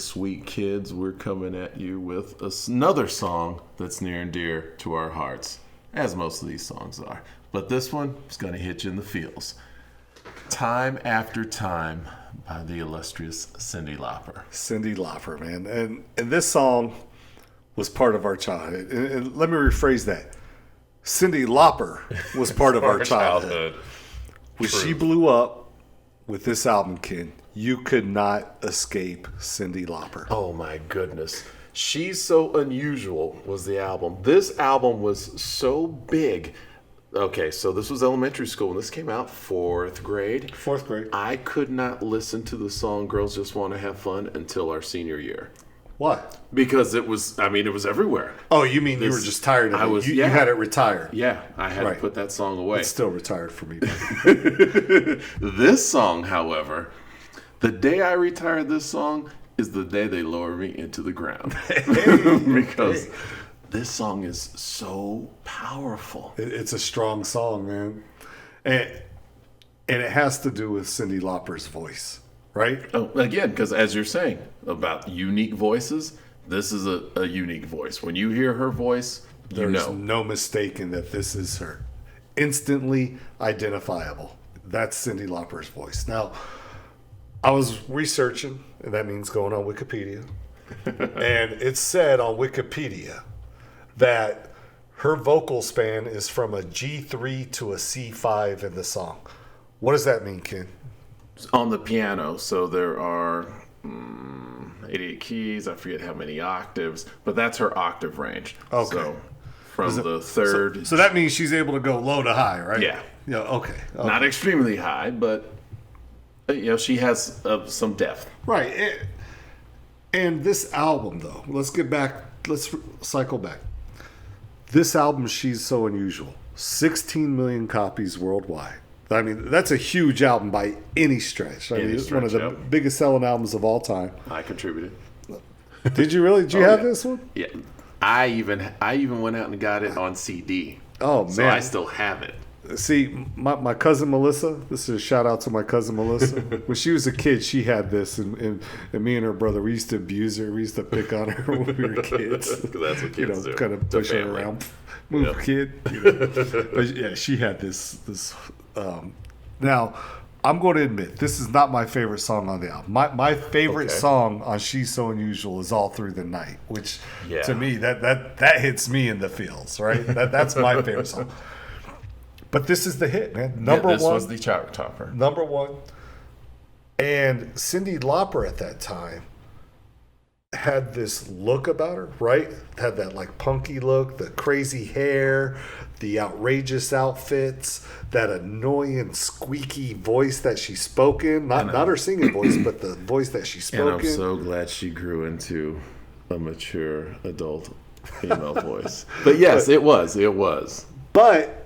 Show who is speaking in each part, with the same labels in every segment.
Speaker 1: sweet kids, we're coming at you with another song that's near and dear to our hearts, as most of these songs are. But this one is going to hit you in the feels. Time After Time by the illustrious Cyndi Lauper.
Speaker 2: Cyndi Lauper, man. And this song was part of our childhood. And let me rephrase that. Cyndi Lauper was part of our childhood. When she blew up with this album, Ken, you could not escape Cyndi Lauper.
Speaker 1: Oh my goodness. She's So Unusual was the album. This album was so big. Okay, so this was elementary school when this came out, fourth grade.
Speaker 2: Fourth grade.
Speaker 1: I could not listen to the song Girls Just Want to Have Fun until our senior year.
Speaker 2: Why?
Speaker 1: Because it was everywhere.
Speaker 2: Oh, you mean you were just tired of it? You had it retired.
Speaker 1: Yeah, I had to put that song away.
Speaker 2: It's still retired for me.
Speaker 1: This song, however, the day I retired this song is the day they lowered me into the ground. Because this song is so powerful.
Speaker 2: It's a strong song, man. And it has to do with Cyndi Lauper's voice. Right?
Speaker 1: Oh, again, because as you're saying about unique voices, this is a unique voice. When you hear her voice,
Speaker 2: there's no mistaking that this is her. Instantly identifiable. That's Cyndi Lauper's voice. Now, I was researching, and that means going on Wikipedia. And it said on Wikipedia that her vocal span is from a G3 to a C5 in the song. What does that mean, Ken?
Speaker 1: On the piano, so there are 88 keys. I forget how many octaves, but that's her octave range.
Speaker 2: Okay.
Speaker 1: So from the third.
Speaker 2: So that means she's able to go low to high, right?
Speaker 1: Yeah.
Speaker 2: Yeah. Okay.
Speaker 1: Not extremely high, but she has some depth.
Speaker 2: Right. And this album, though, let's cycle back. This album, She's So Unusual, 16 million copies worldwide. I mean, that's a huge album by any stretch. It's one of the biggest selling albums of all time.
Speaker 1: I contributed.
Speaker 2: Did you really? Did you have this one?
Speaker 1: Yeah. I even went out and got it on CD.
Speaker 2: Oh, man.
Speaker 1: So I still have it.
Speaker 2: See, my cousin Melissa, this is a shout out to my cousin Melissa. When she was a kid, she had this, and me and her brother, we used to abuse her. We used to pick on her when we were kids.
Speaker 1: That's what kids do.
Speaker 2: Kind of push her around. Move, kid. But yeah, she had this. Now, I'm going to admit, this is not my favorite song on the album. My favorite song on She's So Unusual is All Through the Night, which to me, that hits me in the feels, right? That's my favorite song. But this is the hit, man. Number
Speaker 1: this
Speaker 2: one.
Speaker 1: Was the chart topper.
Speaker 2: Number one. And Cyndi Lauper at that time had this look about her, right? Had that like punky look, the crazy hair, the outrageous outfits, that annoying squeaky voice that she spoke in. Not her singing voice, but the voice that she spoke in.
Speaker 1: And I'm so glad she grew into a mature adult female voice. But yes, it was.
Speaker 2: But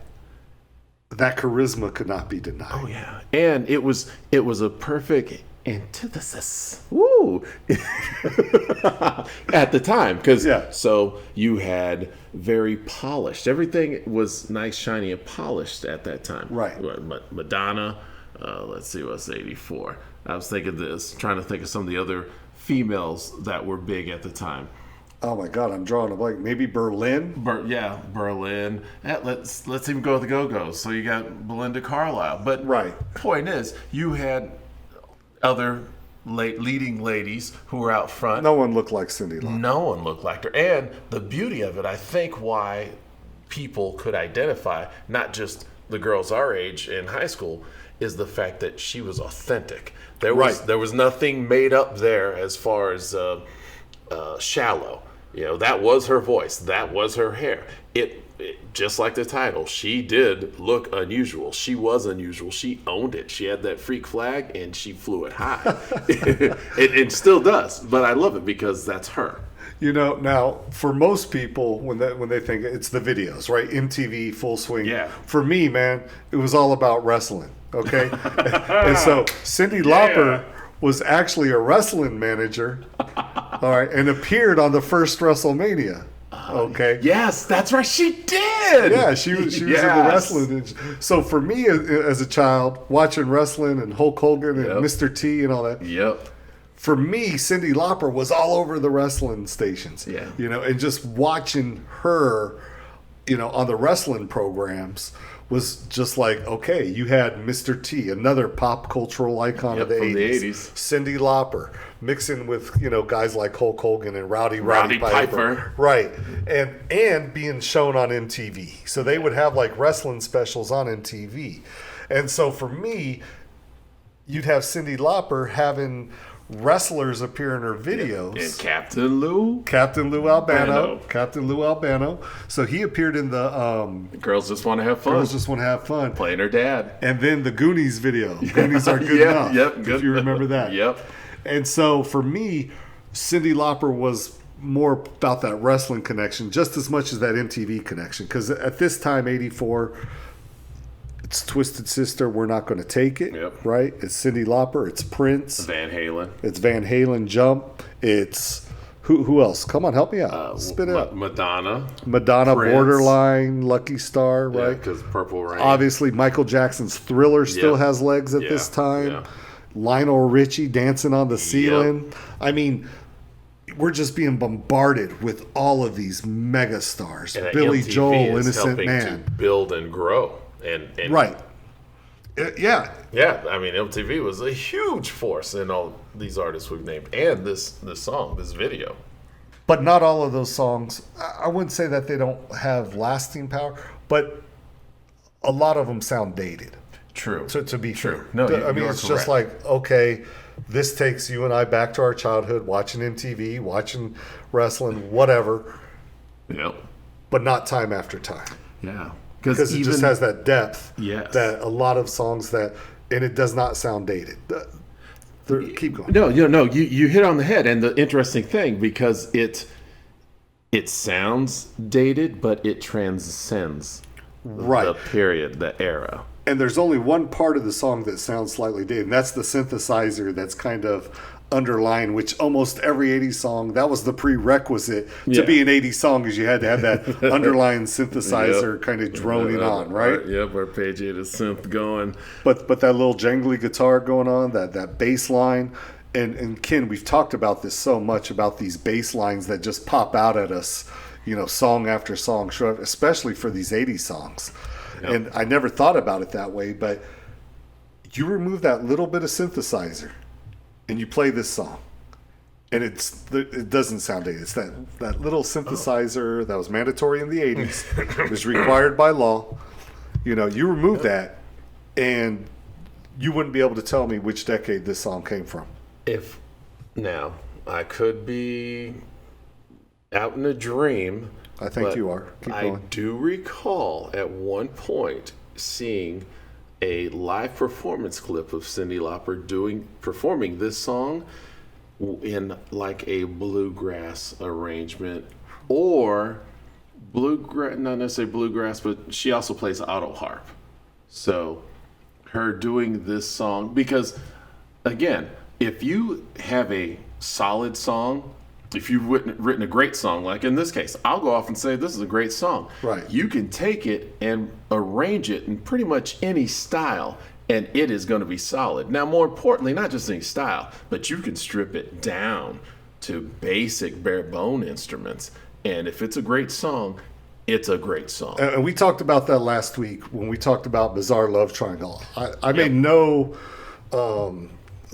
Speaker 2: that charisma could not be denied.
Speaker 1: Oh yeah. And it was a perfect antithesis. Woo! At the time, because so you had very polished. Everything was nice, shiny, and polished at that time.
Speaker 2: Right.
Speaker 1: Madonna. Let's see, what's 84? I was trying to think of some of the other females that were big at the time.
Speaker 2: Oh my God, I'm drawing a blank. Maybe Berlin.
Speaker 1: Berlin. Let's even go with the Go-Go's. So you got Belinda Carlisle. But point is, you had other leading ladies who were out front.
Speaker 2: No one looked like Cyndi Lauper.
Speaker 1: No one looked like her. And the beauty of it, I think, why people could identify not just the girls our age in high school, is the fact that she was authentic. There was nothing made up there as far as shallow. That was her voice. That was her hair. It just like the title, she did look unusual. She was unusual. She owned it. She had that freak flag, and she flew it high. It still does, but I love it because that's her.
Speaker 2: Now for most people, when they think it's the videos, right? MTV, Full Swing.
Speaker 1: Yeah.
Speaker 2: For me, man, it was all about wrestling. Okay, and so Cyndi Lauper was actually a wrestling manager. All right, and appeared on the first WrestleMania. Okay.
Speaker 1: Yes, that's right. She did.
Speaker 2: Yeah, she was in the wrestling. So for me, as a child, watching wrestling and Hulk Hogan and Mr. T and all that.
Speaker 1: Yep.
Speaker 2: for me, Cyndi Lauper was all over the wrestling stations.
Speaker 1: Yeah.
Speaker 2: And just watching her, on the wrestling programs was just like, okay, you had Mr. T, another pop cultural icon of the
Speaker 1: from
Speaker 2: 80s.
Speaker 1: the 80s.
Speaker 2: Cyndi Lauper, mixing with, guys like Hulk Hogan and Rowdy
Speaker 1: Piper.
Speaker 2: Piper. Right. And being shown on MTV. So they would have like wrestling specials on MTV. And so for me, you'd have Cyndi Lauper having wrestlers appear in her videos.
Speaker 1: And Captain Lou
Speaker 2: Albano. So he appeared in the
Speaker 1: Girls Just Want to Have Fun. Playing her dad.
Speaker 2: And then the Goonies video. Goonies Are Good Enough.
Speaker 1: Yep,
Speaker 2: if you remember that.
Speaker 1: Yep.
Speaker 2: And so for me, Cyndi Lauper was more about that wrestling connection just as much as that MTV connection. Because at this time, 84, it's Twisted Sister, We're Not Going to Take It,
Speaker 1: Yep.
Speaker 2: right? It's Cyndi Lauper, it's Prince.
Speaker 1: Van Halen.
Speaker 2: It's Van Halen, Jump. It's, who else? Come on, help me out. Spit it out.
Speaker 1: Madonna,
Speaker 2: Prince. Borderline, Lucky Star, right?
Speaker 1: because Purple Rain.
Speaker 2: Obviously, Michael Jackson's Thriller still
Speaker 1: Yep.
Speaker 2: has legs at this time.
Speaker 1: Yeah.
Speaker 2: Lionel Richie, Dancing on the Ceiling. I mean, we're just being bombarded with all of these mega stars.
Speaker 1: And
Speaker 2: Billy
Speaker 1: MTV
Speaker 2: Joel,
Speaker 1: is
Speaker 2: Innocent
Speaker 1: helping
Speaker 2: Man.
Speaker 1: to build and grow. And
Speaker 2: Right. Yeah.
Speaker 1: Yeah, I mean, MTV was a huge force in all these artists we've named, and this song, this video.
Speaker 2: But not all of those songs, I wouldn't say that they don't have lasting power, but a lot of them sound dated.
Speaker 1: True.
Speaker 2: To be
Speaker 1: True.
Speaker 2: true.
Speaker 1: No,
Speaker 2: I mean,
Speaker 1: you're
Speaker 2: it's just
Speaker 1: correct.
Speaker 2: like, okay, this takes you and I back to our childhood, watching MTV, watching wrestling, whatever,
Speaker 1: Yep.
Speaker 2: but not time after time.
Speaker 1: Yeah.
Speaker 2: Because it just has that depth
Speaker 1: Yes.
Speaker 2: that a lot of songs that, and it does not sound dated. Keep going.
Speaker 1: No, you hit on the head, and the interesting thing, because it sounds dated, but it transcends
Speaker 2: Right.
Speaker 1: the period, the era.
Speaker 2: And there's only one part of the song that sounds slightly dated, and that's the synthesizer that's kind of underlying, which almost every 80s song, that was the prerequisite to be an 80s song, is you had to have that underlying synthesizer kind of droning on, right?
Speaker 1: Yep, our page 8 is synth going.
Speaker 2: But that little jangly guitar going on, that bass line, and Ken, we've talked about this so much, about these bass lines that just pop out at us, song after song, especially for these 80s songs.
Speaker 1: Yep.
Speaker 2: And I never thought about it that way, but you remove that little bit of synthesizer and you play this song, and it doesn't sound dated. It's that little synthesizer that was mandatory in the 80s. It was required by law. You remove that, and you wouldn't be able to tell me which decade this song came from.
Speaker 1: Now, I could be out in a dream.
Speaker 2: I think
Speaker 1: but
Speaker 2: you are. Keep
Speaker 1: I
Speaker 2: going.
Speaker 1: do recall at one point seeing a live performance clip of Cyndi Lauper performing this song in like a bluegrass arrangement, or bluegrass, not necessarily bluegrass, but she also plays auto harp. So her doing this song, because again, if you have a solid song, if you've written a great song, like in this case, I'll go off and say this is a great song.
Speaker 2: Right.
Speaker 1: You can take it and arrange it in pretty much any style, and it is going to be solid. Now, more importantly, not just any style, but you can strip it down to basic bare bone instruments. And if it's a great song, it's a great song.
Speaker 2: And we talked about that last week when we talked about Bizarre Love Triangle. I made no...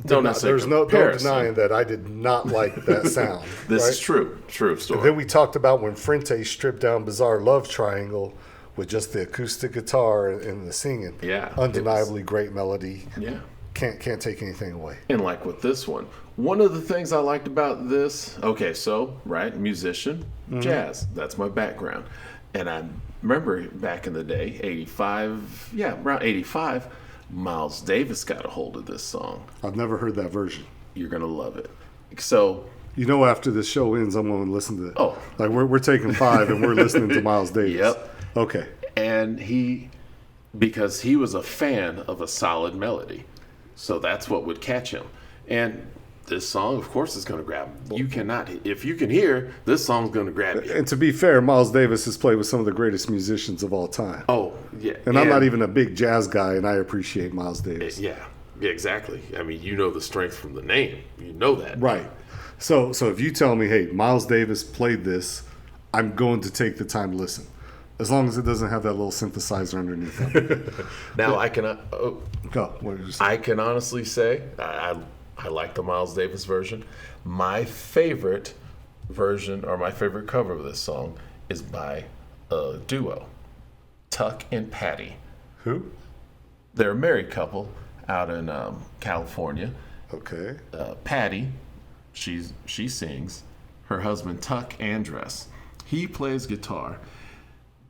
Speaker 2: there's no denying that I did not like that sound.
Speaker 1: This
Speaker 2: right?
Speaker 1: is true. True story.
Speaker 2: And then we talked about when Frente stripped down Bizarre Love Triangle with just the acoustic guitar and the singing.
Speaker 1: Yeah,
Speaker 2: Undeniably great melody.
Speaker 1: Yeah.
Speaker 2: Can't take anything away.
Speaker 1: And like with this one of the things I liked about this, okay, so, right, musician, jazz, that's my background. And I remember back in the day, around 85, Miles Davis got a hold of this song.
Speaker 2: I've never heard that version.
Speaker 1: You're going to love it. So,
Speaker 2: after this show ends, I'm going to listen to it.
Speaker 1: Oh.
Speaker 2: Like, we're taking 5 and we're listening to Miles Davis.
Speaker 1: Yep.
Speaker 2: Okay.
Speaker 1: And because he was a fan of a solid melody. So that's what would catch him. And this song, of course, is going to grab you. If you can hear, this song's going to grab you.
Speaker 2: And to be fair, Miles Davis has played with some of the greatest musicians of all time.
Speaker 1: Oh, yeah.
Speaker 2: And I'm not even a big jazz guy, and I appreciate Miles Davis.
Speaker 1: Yeah. Yeah, exactly. I mean, you know the strength from the name. You know that.
Speaker 2: Right. So if you tell me, hey, Miles Davis played this, I'm going to take the time to listen. As long as it doesn't have that little synthesizer underneath it.
Speaker 1: Now, I can
Speaker 2: Go. What did you say?
Speaker 1: I can honestly say I like the Miles Davis version. My favorite version or my favorite cover of this song is by a duo, Tuck and Patty.
Speaker 2: Who?
Speaker 1: They're a married couple out in California.
Speaker 2: Okay.
Speaker 1: Patty, she sings. Her husband Tuck Andress, he plays guitar.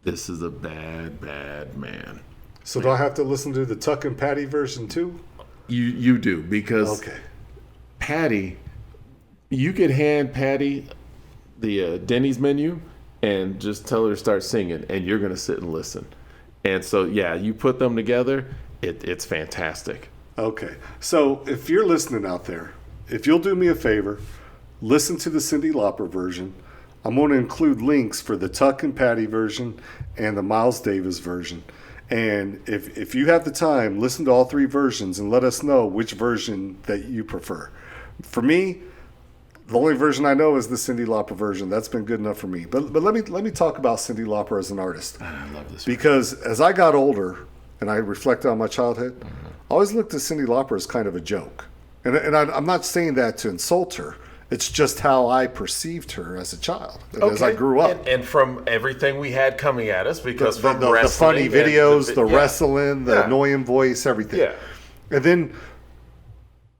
Speaker 1: This is a bad, bad man.
Speaker 2: So do I have to listen to the Tuck and Patty version too?
Speaker 1: You do, because
Speaker 2: Okay.
Speaker 1: Patty, you could hand Patty the Denny's menu and just tell her to start singing, and you're going to sit and listen. And so, yeah, you put them together, it's fantastic.
Speaker 2: Okay. So if you're listening out there, if you'll do me a favor, listen to the Cyndi Lauper version. I'm going to include links for the Tuck and Patty version and the Miles Davis version. And if you have the time, listen to all three versions and let us know which version that you prefer. For me, the only version I know is the Cyndi Lauper version. That's been good enough for me. But let me talk about Cyndi Lauper as an artist.
Speaker 1: I love this.
Speaker 2: Because as I got older and I reflected on my childhood, I always looked at Cyndi Lauper as kind of a joke. And I'm not saying that to insult her. It's just how I perceived her as a child, as I grew up.
Speaker 1: And from everything we had coming at us, because
Speaker 2: the
Speaker 1: from
Speaker 2: funny
Speaker 1: wrestling
Speaker 2: videos,
Speaker 1: and
Speaker 2: the wrestling, the
Speaker 1: Yeah.
Speaker 2: annoying voice, everything.
Speaker 1: Yeah.
Speaker 2: And then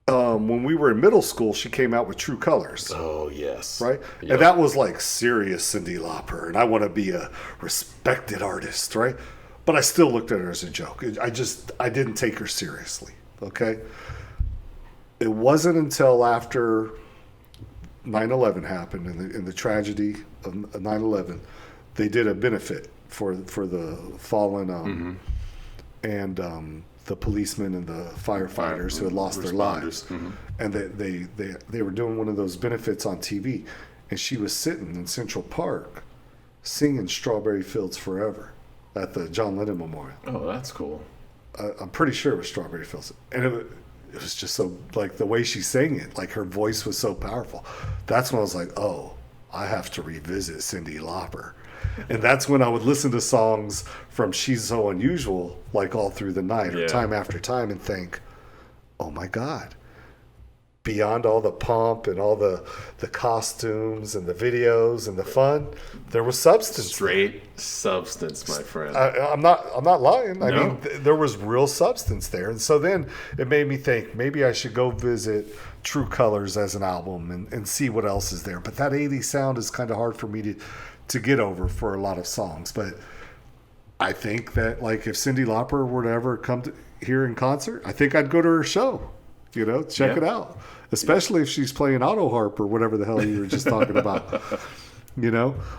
Speaker 2: when we were in middle school, she came out with True Colors.
Speaker 1: Oh, yes.
Speaker 2: Right?
Speaker 1: Yep.
Speaker 2: And that was like serious Cyndi Lauper. And I want to be a respected artist, right? But I still looked at her as a joke. I didn't take her seriously, okay? It wasn't until after 9/11 happened and the tragedy of 9/11, they did a benefit for the fallen and the policemen and the firefighters who had lost their lives. And they were doing one of those benefits on TV, and she was sitting in Central Park singing Strawberry Fields Forever at the John Lennon Memorial.
Speaker 1: Oh, that's cool.
Speaker 2: I'm pretty sure it was Strawberry Fields. And it was just so, like, the way she sang it, like, her voice was so powerful. That's when I was like, oh, I have to revisit Cyndi Lauper. And that's when I would listen to songs from She's So Unusual, like, all through the night or time after time, and think, oh, my God. Beyond all the pomp and all the costumes and the videos and the fun, there was substance.
Speaker 1: Straight substance, my friend.
Speaker 2: I'm not lying. I
Speaker 1: No.
Speaker 2: mean, there was real substance there. And so then it made me think maybe I should go visit True Colors as an album and see what else is there. But that 80s sound is kind of hard for me to get over for a lot of songs. But I think that, like, if Cyndi Lauper were to ever come here in concert, I think I'd go to her show. Check it out. Especially if she's playing auto harp or whatever the hell you were just talking about.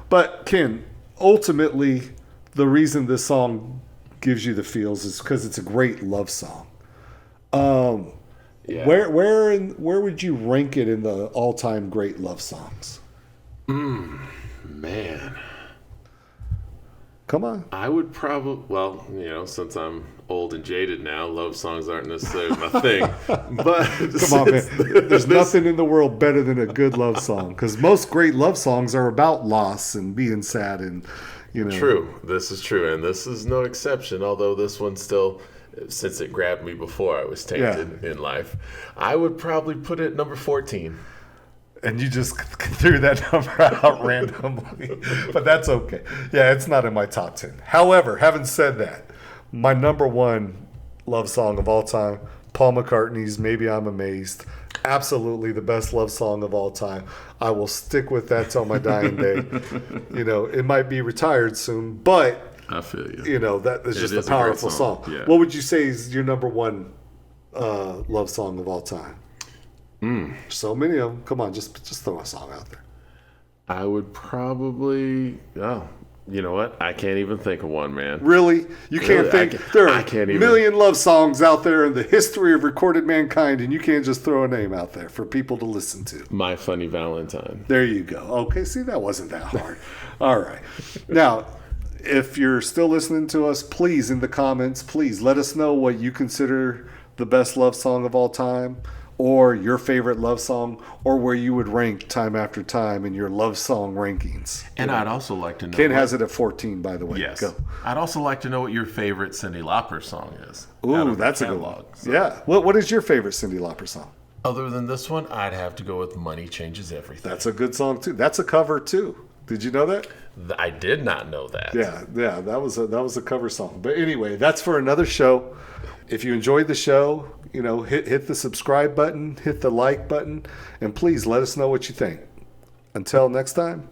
Speaker 2: But Ken, ultimately, the reason this song gives you the feels is because it's a great love song. Where would you rank it in the all-time great love songs?
Speaker 1: Man.
Speaker 2: Come on.
Speaker 1: I would probably, since I'm old and jaded now, love songs aren't necessarily my thing. But
Speaker 2: Come on, man. There's nothing in the world better than a good love song, because most great love songs are about loss and being sad and,
Speaker 1: True. This is true. And this is no exception, although this one still, since it grabbed me before I was tainted in life, I would probably put it number 14.
Speaker 2: And you just threw that number out randomly. But that's okay. Yeah, it's not in my top 10. However, having said that, my number one love song of all time, Paul McCartney's Maybe I'm Amazed. Absolutely the best love song of all time. I will stick with that till my dying day. It might be retired soon, but
Speaker 1: I feel you.
Speaker 2: That is just
Speaker 1: is
Speaker 2: a
Speaker 1: a great
Speaker 2: powerful
Speaker 1: song.
Speaker 2: song.
Speaker 1: Yeah.
Speaker 2: What would you say is your number one love song of all time? So many of them. Come on, just throw a song out there.
Speaker 1: I would probably. Oh, you know what? I can't even think of one, man.
Speaker 2: Really? You can't
Speaker 1: Really?
Speaker 2: think? There are
Speaker 1: I can't
Speaker 2: a
Speaker 1: even.
Speaker 2: million love songs out there in the history of recorded mankind, and you can't just throw a name out there for people to listen to.
Speaker 1: My Funny Valentine.
Speaker 2: There you go. Okay, see, that wasn't that hard. All right. Now, if you're still listening to us, please, in the comments, please let us know what you consider the best love song of all time, or your favorite love song, or where you would rank time after time in your love song rankings.
Speaker 1: And I'd also like to know.
Speaker 2: Ken has it at 14, by the way.
Speaker 1: Yes.
Speaker 2: Go.
Speaker 1: I'd also like to know what your favorite Cyndi Lauper song is.
Speaker 2: Ooh, that's a good one. Yeah. What is your favorite Cyndi Lauper song?
Speaker 1: Other than this one, I'd have to go with Money Changes Everything.
Speaker 2: That's a good song, too. That's a cover, too. Did you know that?
Speaker 1: I did not know that.
Speaker 2: Yeah, that was a cover song. But anyway, that's for another show. If you enjoyed the show, hit the subscribe button, hit the like button, and please let us know what you think. Until next time,